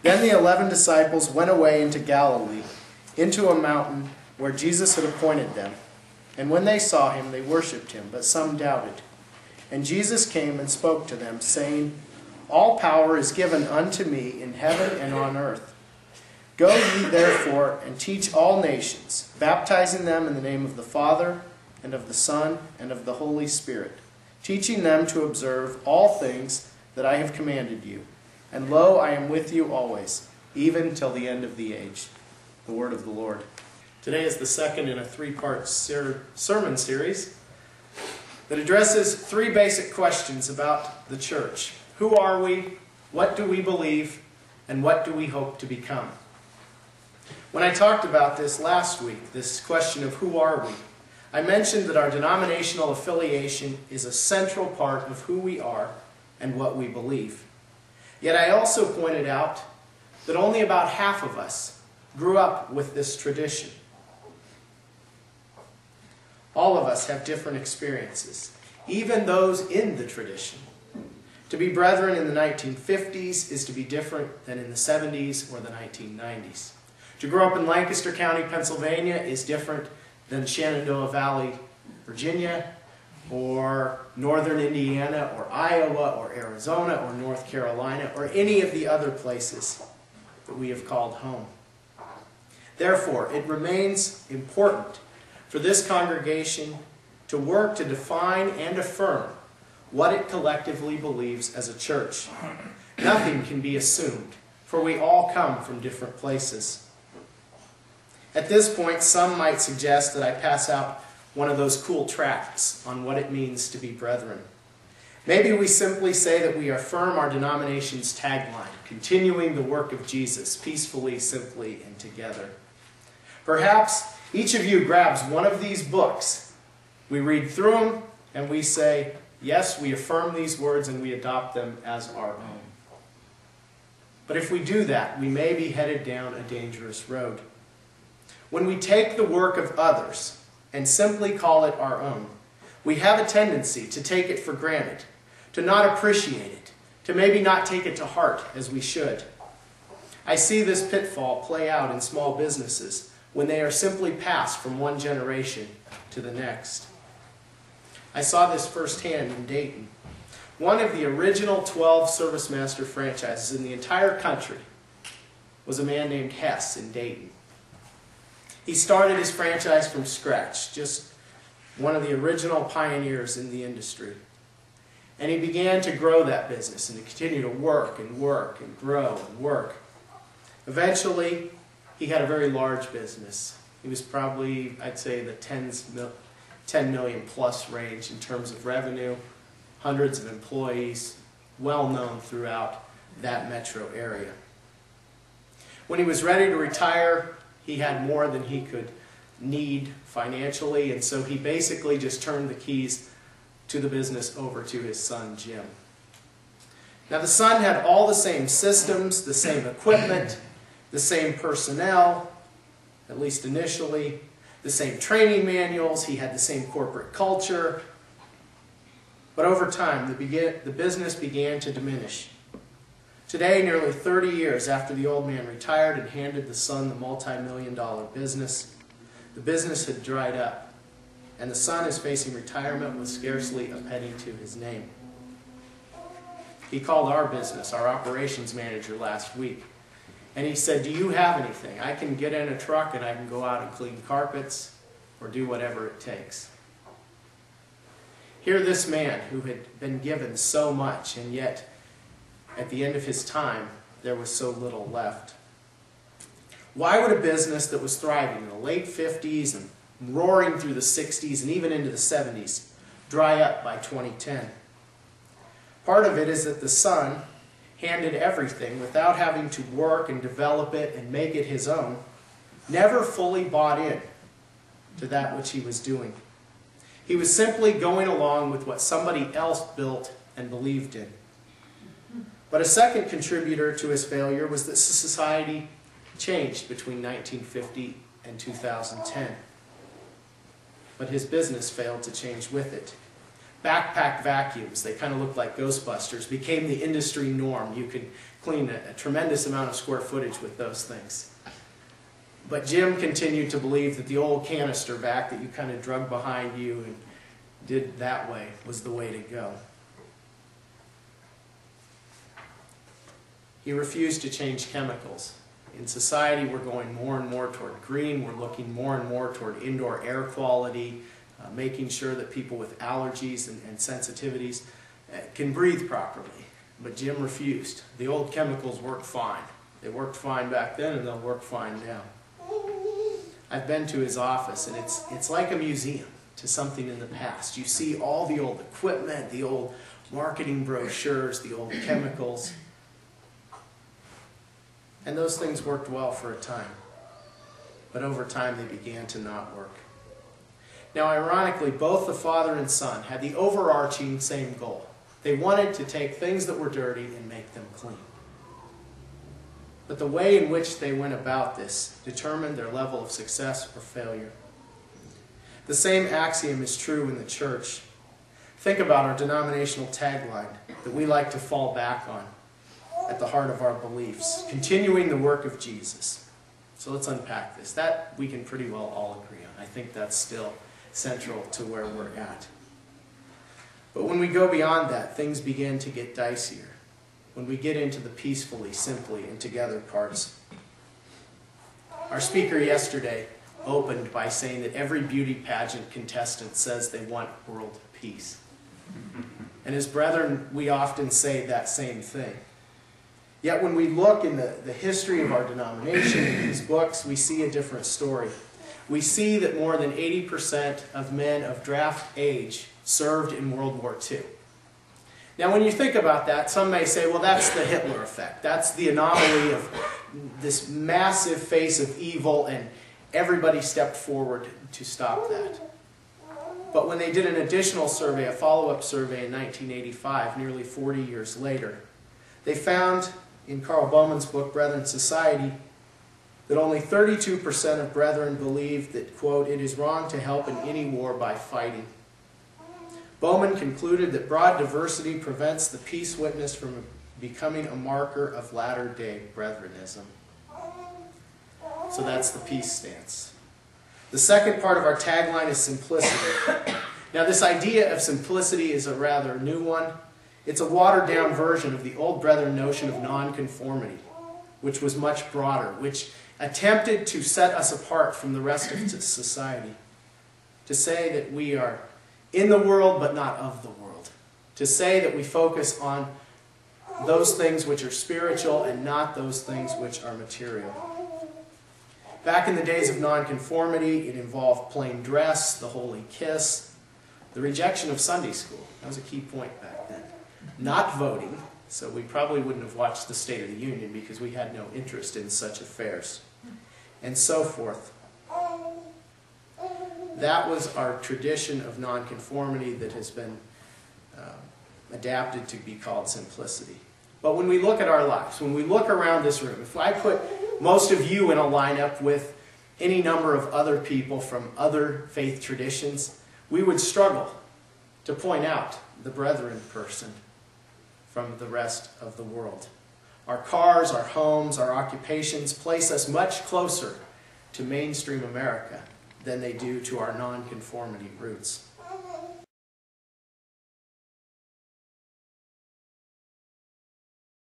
Then the 11 disciples went away into Galilee, into a mountain where Jesus had appointed them. And when they saw him, they worshipped him, but some doubted. And Jesus came and spoke to them, saying, All power is given unto me in heaven and on earth. Go ye therefore and teach all nations, baptizing them in the name of the Father, and of the Son, and of the Holy Spirit, teaching them to observe all things that I have commanded you. And lo, I am with you always, even till the end of the age. The word of the Lord. Today is the second in a three-part sermon series that addresses three basic questions about the church. Who are we? What do we believe? And what do we hope to become? When I talked about this last week, this question of who are we, I mentioned that our denominational affiliation is a central part of who we are and what we believe. Yet I also pointed out that only about half of us grew up with this tradition. All of us have different experiences, even those in the tradition. To be brethren in the 1950s is to be different than in the 70s or the 1990s. To grow up in Lancaster County, Pennsylvania is different than Shenandoah Valley, Virginia, or northern Indiana, or Iowa, or Arizona, or North Carolina, or any of the other places that we have called home. Therefore, it remains important for this congregation to work to define and affirm what it collectively believes as a church. Nothing can be assumed, for we all come from different places. At this point, some might suggest that I pass out one of those cool tracts on what it means to be brethren. Maybe we simply say that we affirm our denomination's tagline, continuing the work of Jesus, peacefully, simply, and together. Perhaps each of you grabs one of these books. We read through them and we say, yes, we affirm these words and we adopt them as our own. But if we do that, we may be headed down a dangerous road. When we take the work of others and simply call it our own, we have a tendency to take it for granted, to not appreciate it, to maybe not take it to heart as we should. I see this pitfall play out in small businesses when they are simply passed from one generation to the next. I saw this firsthand in Dayton. One of the original 12 ServiceMaster franchises in the entire country was a man named Hess in Dayton. He started his franchise from scratch, just one of the original pioneers in the industry. And he began to grow that business and to continue to work and work and grow and work. Eventually, he had a very large business. He was probably, I'd say, the 10 million plus range in terms of revenue, hundreds of employees, well known throughout that metro area. When he was ready to retire, he had more than he could need financially, and so he basically just turned the keys to the business over to his son, Jim. Now, the son had all the same systems, the same equipment, the same personnel, at least initially, the same training manuals, he had the same corporate culture, but over time, the business began to diminish. Today, nearly 30 years after the old man retired and handed the son the multi-million-dollar business, the business had dried up, and the son is facing retirement with scarcely a penny to his name. He called our business, our operations manager, last week, and he said, do you have anything? I can get in a truck and I can go out and clean carpets or do whatever it takes. Here this man who had been given so much, and yet at the end of his time, there was so little left. Why would a business that was thriving in the late 50s and roaring through the 60s and even into the 70s dry up by 2010? Part of it is that the son handed everything without having to work and develop it and make it his own, never fully bought in to that which he was doing. He was simply going along with what somebody else built and believed in. But a second contributor to his failure was that society changed between 1950 and 2010. But his business failed to change with it. Backpack vacuums, they kind of looked like Ghostbusters, became the industry norm. You could clean a tremendous amount of square footage with those things. But Jim continued to believe that the old canister vac that you kind of drug behind you and did that way was the way to go. He refused to change chemicals. In society, we're going more and more toward green. We're looking more and more toward indoor air quality, making sure that people with allergies and sensitivities can breathe properly. But Jim refused. The old chemicals worked fine. They worked fine back then, and they'll work fine now. I've been to his office, and it's like a museum to something in the past. You see all the old equipment, the old marketing brochures, the old chemicals. And those things worked well for a time. But over time, they began to not work. Now, ironically, both the father and son had the overarching same goal. They wanted to take things that were dirty and make them clean. But the way in which they went about this determined their level of success or failure. The same axiom is true in the church. Think about our denominational tagline that we like to fall back on at the heart of our beliefs, continuing the work of Jesus. So let's unpack this. That we can pretty well all agree on. I think that's still central to where we're at. But when we go beyond that, things begin to get dicier. When we get into the peacefully, simply, and together parts. Our speaker yesterday opened by saying that every beauty pageant contestant says they want world peace. And as brethren, we often say that same thing. Yet when we look in the history of our denomination, in these books, we see a different story. We see that more than 80% of men of draft age served in World War II. Now when you think about that, some may say, well, that's the Hitler effect. That's the anomaly of this massive face of evil, and everybody stepped forward to stop that. But when they did an additional survey, a follow-up survey in 1985, nearly 40 years later, they found in Carl Bowman's book, Brethren Society, that only 32% of brethren believed that, quote, it is wrong to help in any war by fighting. Bowman concluded that broad diversity prevents the peace witness from becoming a marker of latter-day brethrenism. So that's the peace stance. The second part of our tagline is simplicity. Now this idea of simplicity is a rather new one. It's a watered-down version of the old brethren notion of nonconformity, which was much broader, which attempted to set us apart from the rest of society. To say that we are in the world but not of the world. To say that we focus on those things which are spiritual and not those things which are material. Back in the days of nonconformity, it involved plain dress, the holy kiss, the rejection of Sunday school. That was a key point back then. Not voting, so we probably wouldn't have watched the State of the Union because we had no interest in such affairs, and so forth. That was our tradition of nonconformity that has been adapted to be called simplicity. But when we look at our lives, when we look around this room, if I put most of you in a lineup with any number of other people from other faith traditions, we would struggle to point out the brethren person from the rest of the world. Our cars, our homes, our occupations place us much closer to mainstream America than they do to our nonconformity roots.